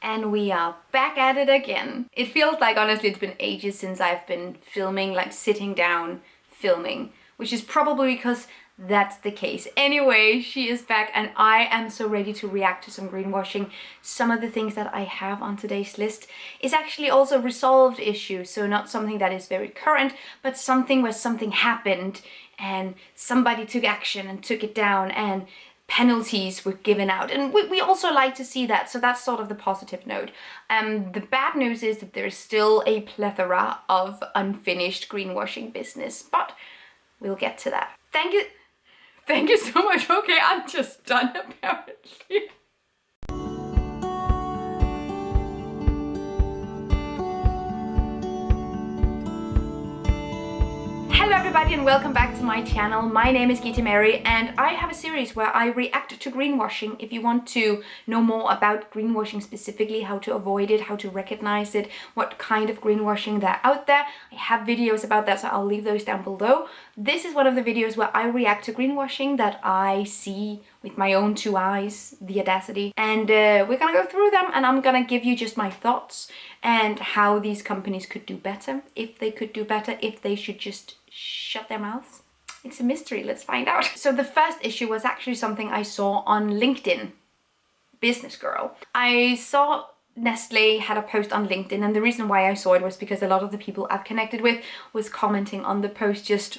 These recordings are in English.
And we are back at it again. It feels like, honestly, it's been ages since I've been filming, like sitting down filming, which is probably because that's the case. Anyway, she is back and I am so ready to react to some greenwashing. Some of the things that I have on today's list is actually also resolved issues, so not something that is very current, but something where something happened and somebody took action and took it down and penalties were given out, and we also like to see that, so that's sort of the positive note. The bad news is that there's still a plethora of unfinished greenwashing business, but we'll get to that. Thank you so much. Okay, I'm just done apparently. Hello everybody and welcome back to my channel. My name is Gita Mary and I have a series where I react to greenwashing. If you want to know more about greenwashing specifically, how to avoid it, how to recognize it, what kind of greenwashing there out there, I have videos about that, so I'll leave those down below. This is one of the videos where I react to greenwashing that I see with my own two eyes, the audacity, and we're gonna go through them and I'm gonna give you just my thoughts and how these companies could do better, if they could do better, if they should just shut their mouths. It's a mystery, let's find out. So the first issue was actually something I saw on LinkedIn, Business Girl. I saw Nestle had a post on LinkedIn, and the reason why I saw it was because a lot of the people I've connected with was commenting on the post, just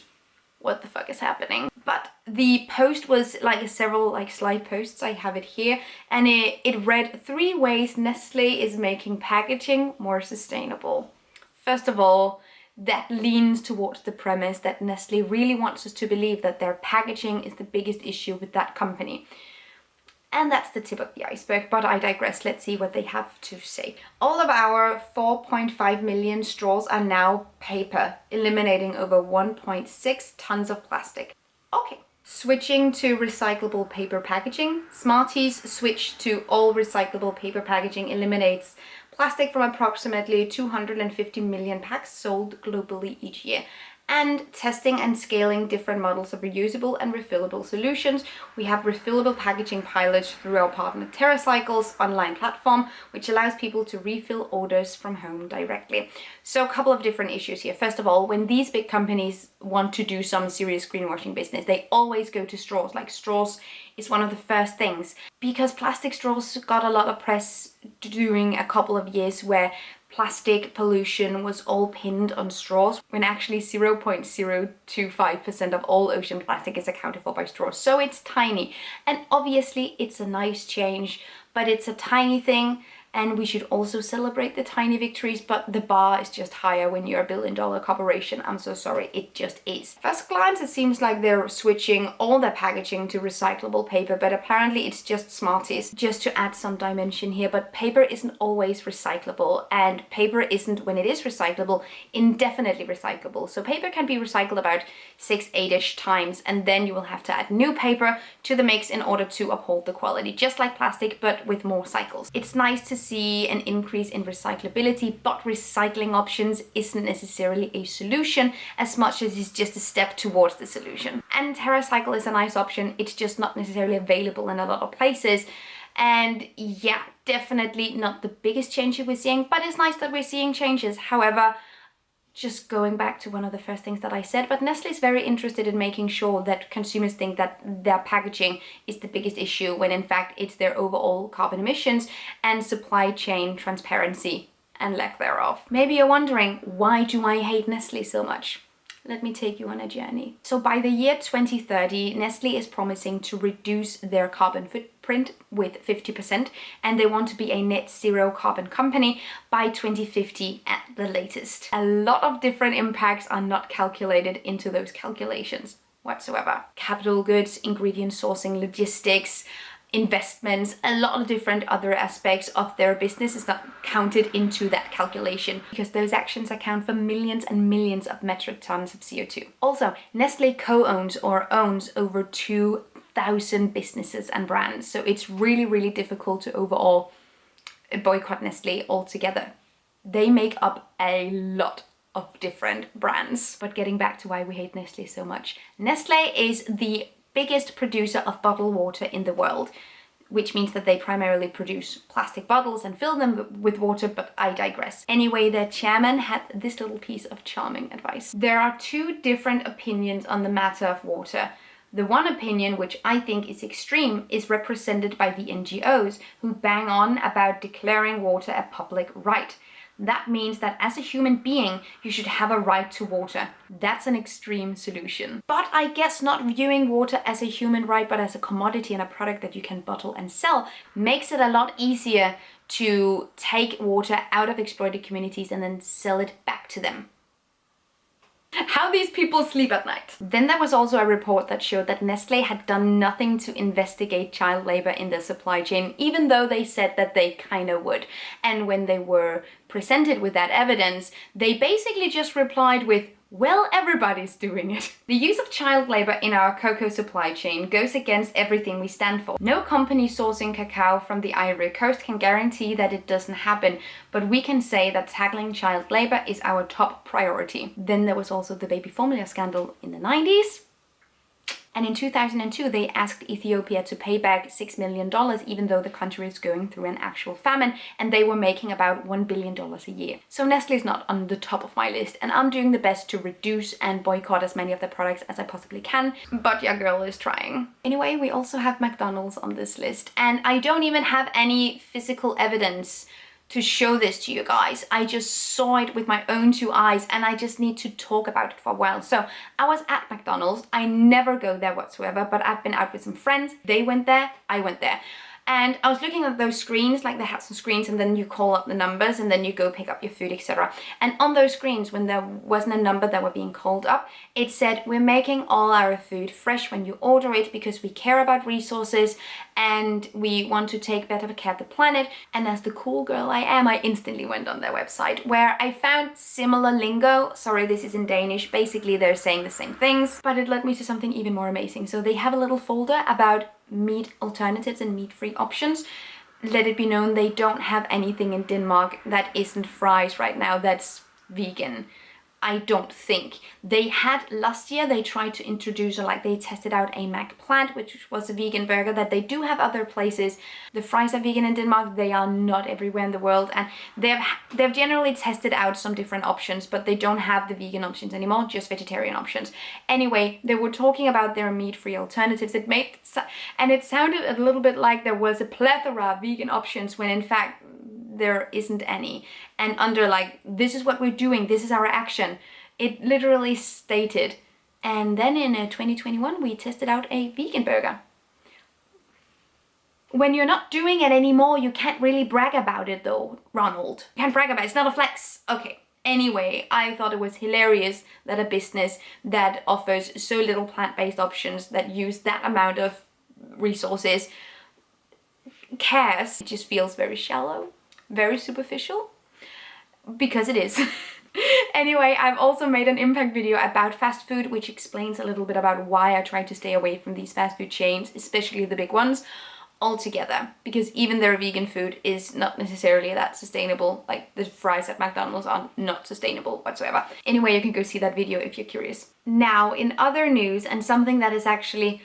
what the fuck is happening. But the post was like several slide posts, I have it here, and it read 3 ways Nestle is making packaging more sustainable. First of all, that leans towards the premise that Nestle really wants us to believe that their packaging is the biggest issue with that company. And that's the tip of the iceberg, but I digress. Let's see what they have to say. All of our 4.5 million straws are now paper, eliminating over 1.6 tons of plastic. Okay. Switching to recyclable paper packaging. Smarties switch to all recyclable paper packaging eliminates plastic from approximately 250 million packs sold globally each year. And testing and scaling different models of reusable and refillable solutions. We have refillable packaging pilots through our partner TerraCycle's online platform, which allows people to refill orders from home directly. So a couple of different issues here. First of all, when these big companies want to do some serious greenwashing business, they always go to straws. Like, straws is one of the first things, because plastic straws got a lot of press during a couple of years where plastic pollution was all pinned on straws, when actually 0.025% of all ocean plastic is accounted for by straws. So it's tiny, and obviously it's a nice change, but it's a tiny thing, and we should also celebrate the tiny victories, but the bar is just higher when you're a billion-dollar corporation. I'm so sorry, it just is. First glance, it seems like they're switching all their packaging to recyclable paper, but apparently it's just Smarties. Just to add some dimension here, but paper isn't always recyclable, and paper isn't, when it is recyclable, indefinitely recyclable. So paper can be recycled about 6-8-ish times, and then you will have to add new paper to the mix in order to uphold the quality, just like plastic, but with more cycles. It's nice to see an increase in recyclability, but recycling options isn't necessarily a solution as much as it's just a step towards the solution. And TerraCycle is a nice option, it's just not necessarily available in a lot of places. And yeah, definitely not the biggest change we're seeing, but it's nice that we're seeing changes. However, just going back to one of the first things that I said, but Nestle is very interested in making sure that consumers think that their packaging is the biggest issue, when in fact it's their overall carbon emissions and supply chain transparency and lack thereof. Maybe you're wondering, why do I hate Nestle so much? Let me take you on a journey. So by the year 2030, Nestle is promising to reduce their carbon footprint with 50%, and they want to be a net zero carbon company by 2050 at the latest. A lot of different impacts are not calculated into those calculations whatsoever. Capital goods, ingredient sourcing, logistics, investments, a lot of different other aspects of their business is not counted into that calculation, because those actions account for millions and millions of metric tons of CO2. Also, Nestle co-owns or owns over 2,000 businesses and brands, so it's really difficult to overall boycott Nestle altogether. They make up a lot of different brands. But getting back to why we hate Nestle so much. Nestle is the biggest producer of bottled water in the world. which means that they primarily produce plastic bottles and fill them with water, but I digress. Anyway, their chairman had this little piece of charming advice. There are two different opinions on the matter of water. The one opinion, which I think is extreme, is represented by the NGOs, who bang on about declaring water a public right. That means that as a human being, you should have a right to water. That's an extreme solution. But I guess not viewing water as a human right, but as a commodity and a product that you can bottle and sell, makes it a lot easier to take water out of exploited communities and then sell it back to them. How these people sleep at night. Then there was also a report that showed that Nestle had done nothing to investigate child labor in their supply chain, even though they said that they kind of would. And when they were presented with that evidence, they basically just replied with, well, everybody's doing it. The use of child labor in our cocoa supply chain goes against everything we stand for. No company sourcing cacao from the Ivory Coast can guarantee that it doesn't happen, but we can say that tackling child labor is our top priority. Then there was also the baby formula scandal in the 90s. And in 2002, they asked Ethiopia to pay back $6 million, even though the country is going through an actual famine, and they were making about $1 billion a year. So Nestle is not on the top of my list, and I'm doing the best to reduce and boycott as many of their products as I possibly can, but your girl is trying. Anyway, we also have McDonald's on this list, and I don't even have any physical evidence to show this to you guys. I just saw it with my own two eyes, and I just need to talk about it for a while. So I was at McDonald's. I never go there whatsoever, but I've been out with some friends. They went there, I went there. And I was looking at those screens, like they had some screens, and then you call up the numbers and then you go pick up your food, etc. And on those screens, when there wasn't a number that were being called up, it said, we're making all our food fresh when you order it because we care about resources and we want to take better care of the planet. And as the cool girl I am, I instantly went on their website where I found similar lingo. Sorry, this is in Danish. Basically, they're saying the same things, but it led me to something even more amazing. So they have a little folder about meat alternatives and meat-free options. Let it be known they don't have anything in Denmark that isn't fries right now that's vegan. I don't think. They had last year, they tried to introduce, or like they tested out a Mac plant, which was a vegan burger that they do have other places. The fries are vegan in Denmark, they are not everywhere in the world, and they've generally tested out some different options, but they don't have the vegan options anymore, just vegetarian options. Anyway, they were talking about their meat-free alternatives. It sounded a little bit like there was a plethora of vegan options when in fact there isn't any. And under like, this is what we're doing, this is our action, it literally stated. And then in 2021 we tested out a vegan burger. When you're not doing it anymore, you can't really brag about it though, Ronald. You can't brag about it, it's not a flex. Okay. Anyway, I thought it was hilarious that a business that offers so little plant-based options, that use that amount of resources, cares. It just feels very shallow, very superficial, because it is. Anyway, I've also made an impact video about fast food, which explains a little bit about why I try to stay away from these fast food chains, especially the big ones, altogether, because even their vegan food is not necessarily that sustainable. Like the fries at McDonald's are not sustainable whatsoever. Anyway, you can go see that video if you're curious. Now, in other news, and something that is actually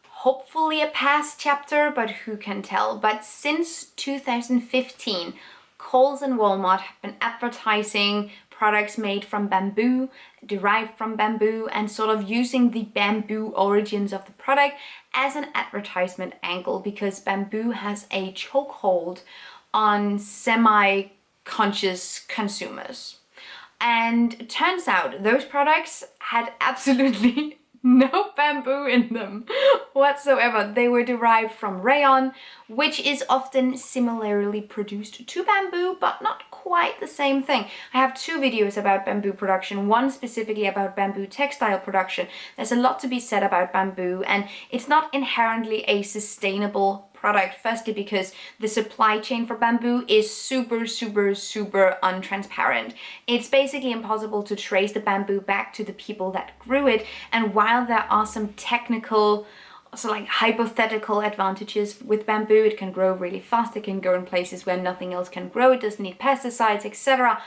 hopefully a past chapter, but who can tell, but since 2015, Coles and Walmart have been advertising products made from bamboo, derived from bamboo, and sort of using the bamboo origins of the product as an advertisement angle, because bamboo has a chokehold on semi-conscious consumers. And it turns out those products had absolutely no bamboo in them whatsoever. They were derived from rayon, which is often similarly produced to bamboo, but not quite the same thing. I have two videos about bamboo production, one specifically about bamboo textile production. There's a lot to be said about bamboo, and it's not inherently a sustainable product. Firstly, because the supply chain for bamboo is super untransparent. It's basically impossible to trace the bamboo back to the people that grew it, and while there are some technical, so like hypothetical advantages with bamboo, it can grow really fast, it can grow in places where nothing else can grow, it doesn't need pesticides, etc.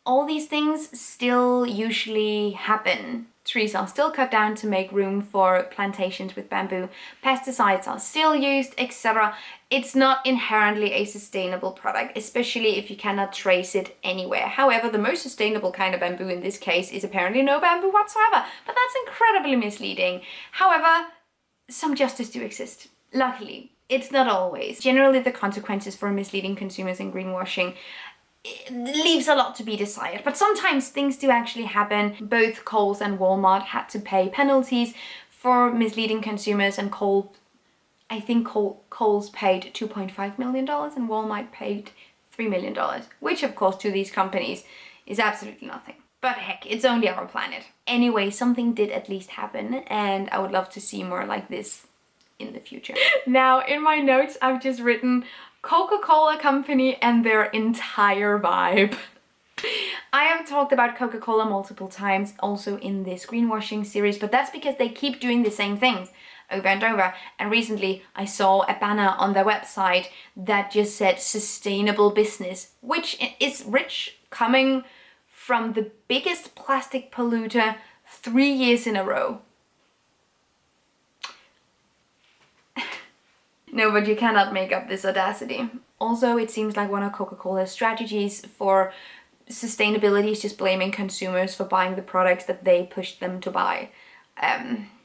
All these things still usually happen trees are still cut down to make room for plantations with bamboo. Pesticides are still used, etc. It's not inherently a sustainable product, especially if you cannot trace it anywhere. However, the most sustainable kind of bamboo in this case is apparently no bamboo whatsoever, but that's incredibly misleading. However, some justice do exist. Luckily, it's not always. Generally, the consequences for misleading consumers and greenwashing leaves a lot to be desired, but sometimes things do actually happen. Both Coles and Walmart had to pay penalties for misleading consumers, and I think Coles paid $2.5 million and Walmart paid $3 million, which of course to these companies is absolutely nothing. But heck, it's only our planet. Anyway, something did at least happen, and I would love to see more like this in the future. Now, in my notes, I've just written Coca-Cola company and their entire vibe. I have talked about Coca-Cola multiple times also in this greenwashing series, but that's because they keep doing the same things over and over. And recently I saw a banner on their website that just said sustainable business, which is rich, coming from the biggest plastic polluter 3 years in a row. No, but you cannot make up this audacity. Also, it seems like one of Coca-Cola's strategies for sustainability is just blaming consumers for buying the products that they pushed them to buy.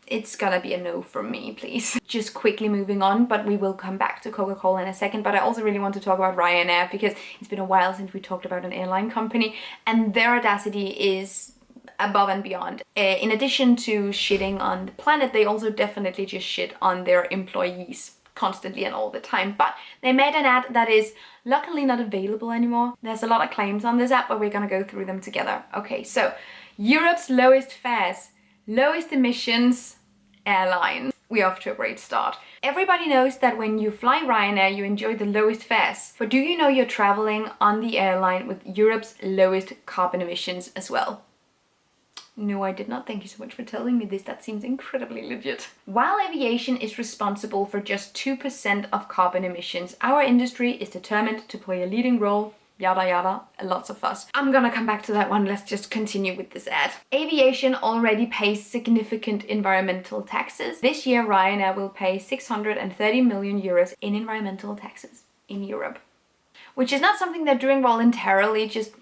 It's gonna be a no from me, please. Just quickly moving on, but we will come back to Coca-Cola in a second. But I also really want to talk about Ryanair, because it's been a while since we talked about an airline company, and their audacity is above and beyond. In addition to shitting on the planet, they also definitely just shit on their employees constantly and all the time. But they made an ad that is luckily not available anymore. There's a lot of claims on this app, but we're gonna go through them together. Okay, so Europe's lowest fares, lowest emissions airline. We're off to a great start. Everybody knows that when you fly Ryanair, you enjoy the lowest fares. But do you know you're traveling on the airline with Europe's lowest carbon emissions as well? No, I did not. Thank you so much for telling me this. That seems incredibly legit. While aviation is responsible for just 2% of carbon emissions, our industry is determined to play a leading role. Yada yada, lots of fuss. I'm gonna come back to that one. Let's just continue with this ad. Aviation already pays significant environmental taxes. This year, Ryanair will pay 630 million euros in environmental taxes in Europe, which is not something they're doing voluntarily. Just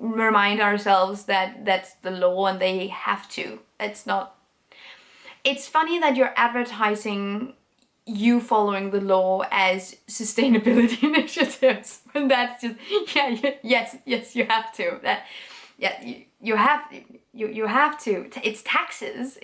remind ourselves that that's the law and they have to. It's not. It's funny that you're advertising you following the law as sustainability initiatives, when that's just, yes, you have to. That, yeah, you have to. It's taxes.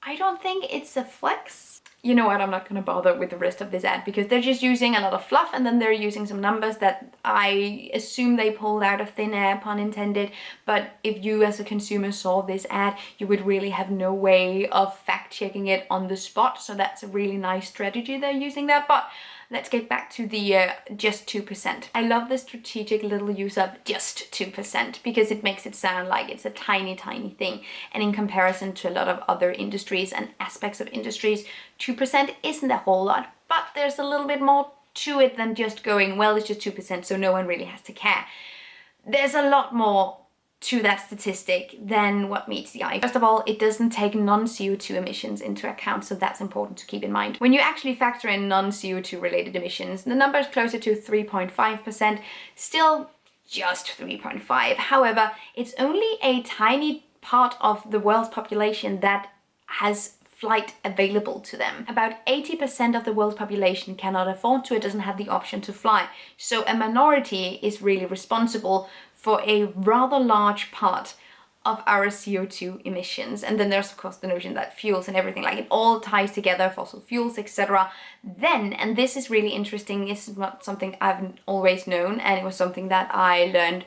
I don't think it's a flex. You know what, I'm not gonna bother with the rest of this ad, because they're just using a lot of fluff, and then they're using some numbers that I assume they pulled out of thin air, pun intended. But if you as a consumer saw this ad, you would really have no way of fact checking it on the spot. So that's a really nice strategy they're using there. But let's get back to the just 2%. I love the strategic little use of just 2%, because it makes it sound like it's a tiny, tiny thing. And in comparison to a lot of other industries and aspects of industries, 2% isn't a whole lot. But there's a little bit more to it than just going, well, it's just 2%, so no one really has to care. There's a lot more to that statistic than what meets the eye. First of all, it doesn't take non-CO2 emissions into account, so that's important to keep in mind. When you actually factor in non-CO2 related emissions, the number is closer to 3.5%, still just 3.5. However, it's only a tiny part of the world's population that has flight available to them. About 80% of the world's population cannot afford to, it doesn't have the option to fly. So a minority is really responsible for a rather large part of our CO2 emissions. And then there's of course the notion that fuels and everything, like it all ties together, fossil fuels, etc. Then, and this is really interesting, this is not something I've always known, and it was something that I learned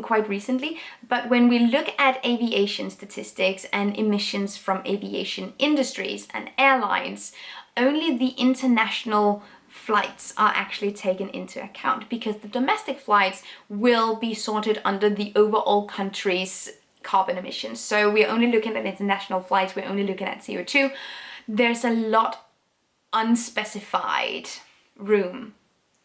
quite recently, but when we look at aviation statistics and emissions from aviation industries and airlines, only the international flights are actually taken into account, because the domestic flights will be sorted under the overall country's carbon emissions. So we're only looking at international flights, we're only looking at CO2. There's a lot unspecified room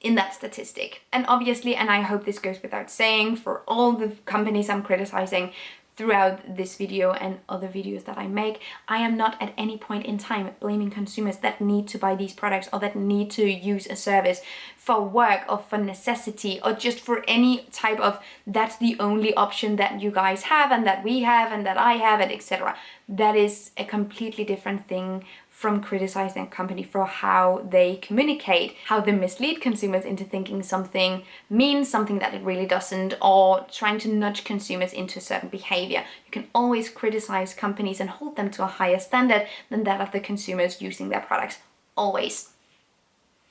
in that statistic. And obviously, and I hope this goes without saying, for all the companies I'm criticizing, throughout this video and other videos that I make, I am not at any point in time blaming consumers that need to buy these products or that need to use a service for work or for necessity or just for any type of that's the only option that you guys have and that we have and that I have and etc. That is a completely different thing from criticizing a company for how they communicate, how they mislead consumers into thinking something means something that it really doesn't, or trying to nudge consumers into a certain behavior. You can always criticize companies and hold them to a higher standard than that of the consumers using their products. Always.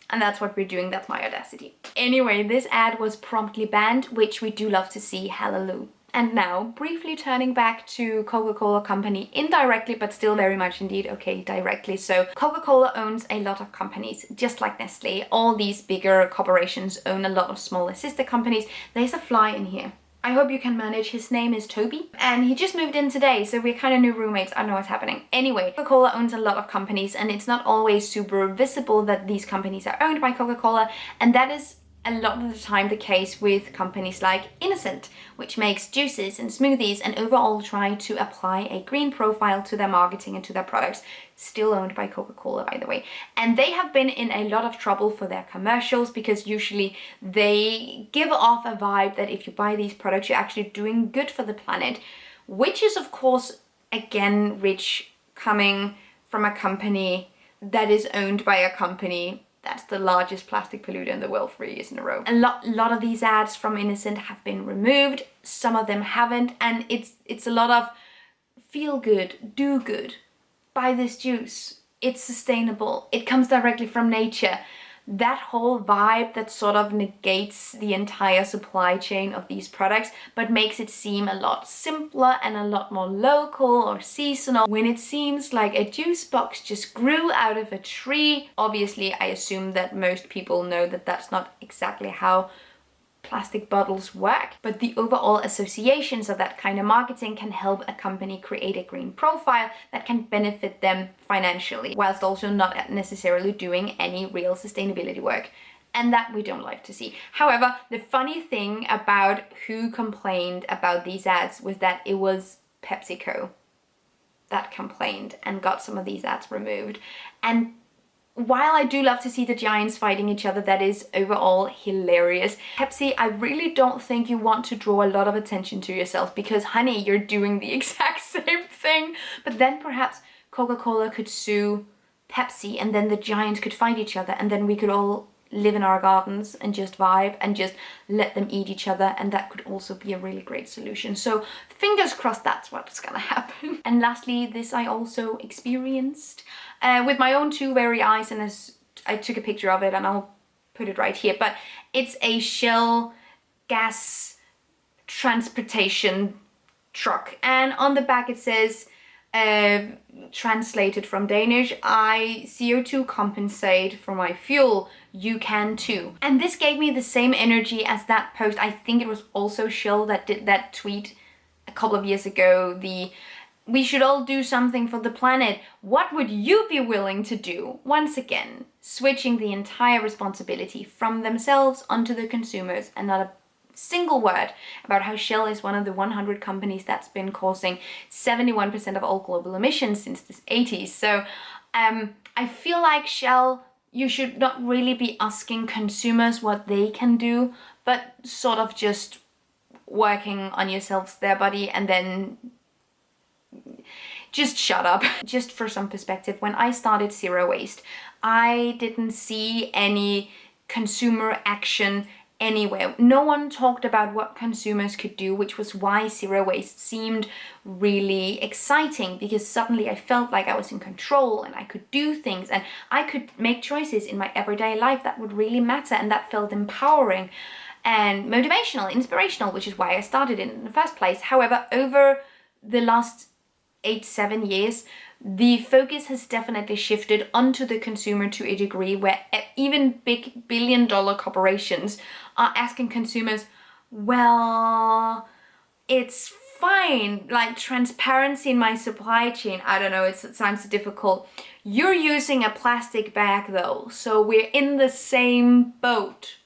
And that's what we're doing, that's my audacity. Anyway, this ad was promptly banned, which we do love to see, hallelujah. And now, briefly turning back to Coca-Cola company, indirectly, but still very much indeed, okay, directly. So Coca-Cola owns a lot of companies, just like Nestle. All these bigger corporations own a lot of smaller sister companies. There's a fly in here. I hope you can manage. His name is Toby, and he just moved in today, so we're kind of new roommates. I don't know what's happening. Anyway, Coca-Cola owns a lot of companies, and it's not always super visible that these companies are owned by Coca-Cola, and that is a lot of the time the case with companies like Innocent, which makes juices and smoothies and overall try to apply a green profile to their marketing and to their products. Still owned by Coca-Cola, by the way. And they have been in a lot of trouble for their commercials because usually they give off a vibe that if you buy these products, you're actually doing good for the planet, which is of course, again, rich coming from a company that is owned by a company that's the largest plastic polluter in the world 3 years in a row. A lot of these ads from Innocent have been removed. Some of them haven't. And it's a lot of feel good, do good, buy this juice. It's sustainable. It comes directly from nature. That whole vibe that sort of negates the entire supply chain of these products, but makes it seem a lot simpler and a lot more local or seasonal, when it seems like a juice box just grew out of a tree. Obviously, I assume that most people know that that's not exactly how plastic bottles work, but the overall associations of that kind of marketing can help a company create a green profile that can benefit them financially, whilst also not necessarily doing any real sustainability work. And that we don't like to see. However, the funny thing about who complained about these ads was that it was PepsiCo that complained and got some of these ads removed. And while I do love to see the giants fighting each other, that is overall hilarious. Pepsi, I really don't think you want to draw a lot of attention to yourself because, honey, you're doing the exact same thing. But then perhaps Coca-Cola could sue Pepsi and then the giants could fight each other and then we could all live in our gardens and just vibe and just let them eat each other, and that could also be a really great solution. So fingers crossed that's what's gonna happen. And lastly, this I also experienced with my own two very eyes, and as I took a picture of it and I'll put it right here, but it's a Shell gas transportation truck, and on the back it says, translated from Danish, I CO2 compensate for my fuel, you can too. And this gave me the same energy as that post. I think it was also Shell that did that tweet a couple of years ago, we should all do something for the planet. What would you be willing to do? Once again, switching the entire responsibility from themselves onto the consumers, and not a single word about how Shell is one of the 100 companies that's been causing 71% of all global emissions since the 80s. So I feel like Shell, you should not really be asking consumers what they can do, but sort of just working on yourselves there, buddy, and then just shut up. Just for some perspective, when I started Zero Waste, I didn't see any consumer action anywhere. No one talked about what consumers could do, which was why Zero Waste seemed really exciting, because suddenly I felt like I was in control and I could do things and I could make choices in my everyday life that would really matter, and that felt empowering and motivational, inspirational, which is why I started it in the first place. However, over the last 8-7 years, the focus has definitely shifted onto the consumer to a degree where even big billion-dollar corporations are asking consumers, well, it's fine, like transparency in my supply chain, I don't know, it sounds difficult. You're using a plastic bag though, so we're in the same boat.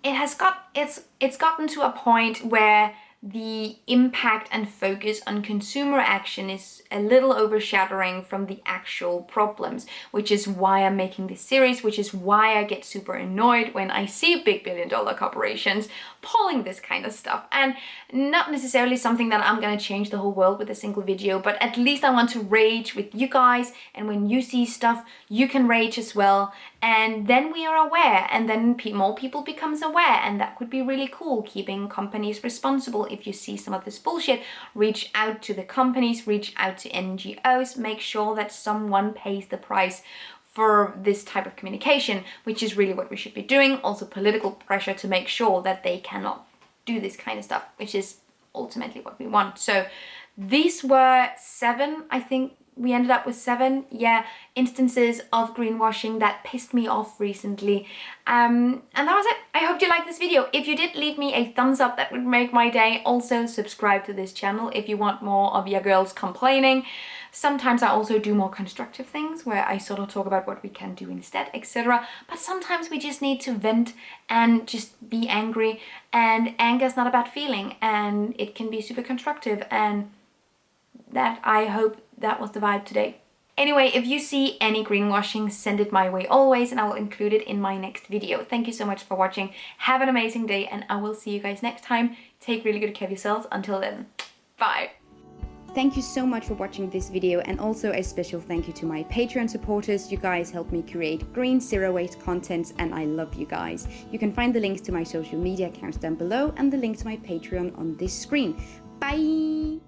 It's gotten to a point where the impact and focus on consumer action is a little overshadowing from the actual problems, which is why I'm making this series, which is why I get super annoyed when I see big billion-dollar corporations pulling this kind of stuff. And not necessarily something that I'm gonna change the whole world with a single video, but at least I want to rage with you guys, and when you see stuff, you can rage as well. And then we are aware, and then more people becomes aware, and that could be really cool, keeping companies responsible. If you see some of this bullshit, reach out to the companies, reach out to NGOs, make sure that someone pays the price for this type of communication, which is really what we should be doing. Also political pressure to make sure that they cannot do this kind of stuff, which is ultimately what we want. So these were 7, I think. We ended up with 7, instances of greenwashing that pissed me off recently. And that was it. I hope you liked this video. If you did, leave me a thumbs up. That would make my day. Also, subscribe to this channel if you want more of your girls complaining. Sometimes I also do more constructive things where I sort of talk about what we can do instead, etc. But sometimes we just need to vent and just be angry. And anger is not about feeling, and it can be super constructive. And that, I hope that was the vibe today. Anyway, if you see any greenwashing, send it my way always, and I will include it in my next video. Thank you so much for watching. Have an amazing day, and I will see you guys next time. Take really good care of yourselves. Until then, bye. Thank you so much for watching this video, and also a special thank you to my Patreon supporters. You guys help me create green, zero-waste content, and I love you guys. You can find the links to my social media accounts down below and the link to my Patreon on this screen. Bye!